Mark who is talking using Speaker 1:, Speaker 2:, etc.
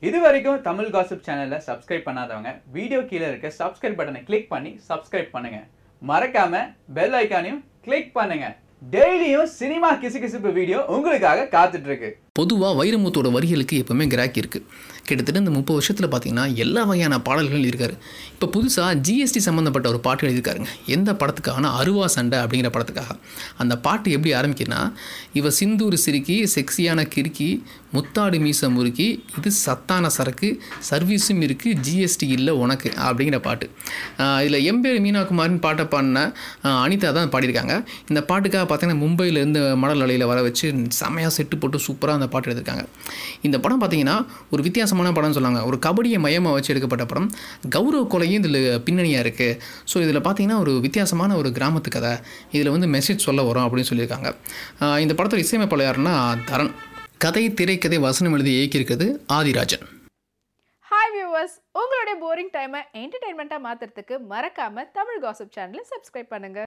Speaker 1: இது வரைக்கும் தமிழ் காசிப் சேனலை சப்ஸ்கிரைப் பண்ணாதவங்க வீடியோ கீழே இருக்க சப்ஸ்கிரைப் பட்டனை கிளிக் பண்ணி சப்ஸ்கிரைப் பண்ணுங்க. மறக்காம பெல் ஐகானையும் கிளிக் பண்ணுங்க. டெய்லியும் சினிமா கிசுகிசுப்பு வீடியோ உங்களுக்காக காத்துட்டு இருக்கு.
Speaker 2: பொதுவாக வைரமுத்தோட வரிகளுக்கு எப்போவுமே கிராக்கி இருக்குது. கிட்டத்தட்ட இந்த 30 வருஷத்தில் பார்த்தீங்கன்னா எல்லா வகையான பாடல்கள் இருக்காரு. இப்போ புதுசாக ஜிஎஸ்டி சம்மந்தப்பட்ட ஒரு பாட்டு எழுதியிருக்காருங்க. எந்த படத்துக்காகனா அருவா சண்டை அப்படிங்கிற படத்துக்காக. அந்த பாட்டு எப்படி ஆரம்பிக்குன்னா, இவ சிந்தூர் சிரிக்கி செக்ஸியான கிறுக்கி முத்தாடு மீச முறுக்கி இது சத்தான சரக்கு சர்வீஸும் இருக்குது ஜிஎஸ்டி இல்லை உனக்கு அப்படிங்கிற பாட்டு. இதில் எம்பேர் மீனாகுமாரின் பாட்டை பாடின அனிதா தான் பாடியிருக்காங்க. இந்த பாட்டுக்காக பார்த்தீங்கன்னா மும்பையிலேருந்து மணல் அலையில் வர வச்சு செமையாக செட்டு போட்டு சூப்பராக அந்த பாட்டு எடுத்திருக்காங்க. இந்த படம் பார்த்தீங்கன்னா ஒரு வித்தியாசமான படம்னு சொல்லாங்க. ஒரு கபடியை மையமாக வச்சு எடுக்கப்பட்ட படம். கௌரவ கொலையும் இதில் பின்னணியாக இருக்குது. ஸோ இதில் பார்த்தீங்கன்னா ஒரு வித்தியாசமான ஒரு கிராமத்து கதை. இதில் வந்து மெசேஜ் சொல்ல வரும் அப்படின்னு சொல்லியிருக்காங்க. இந்த படத்தோட இசையமைப்பாளர் யாருன்னா தரன். கதை திரைக்கதை வசனம் எழுதி இயக்கியிருக்கிறது ஆதிராஜன்.
Speaker 3: ஹாய் வியூவர்ஸ், உங்களுடைய போரிங் டைமை என்டர்டைன்மெண்ட்டாக மாற்றுறதுக்கு மறக்காமல் தமிழ் காசிப் சேனலை சப்ஸ்கிரைப் பண்ணுங்கள்.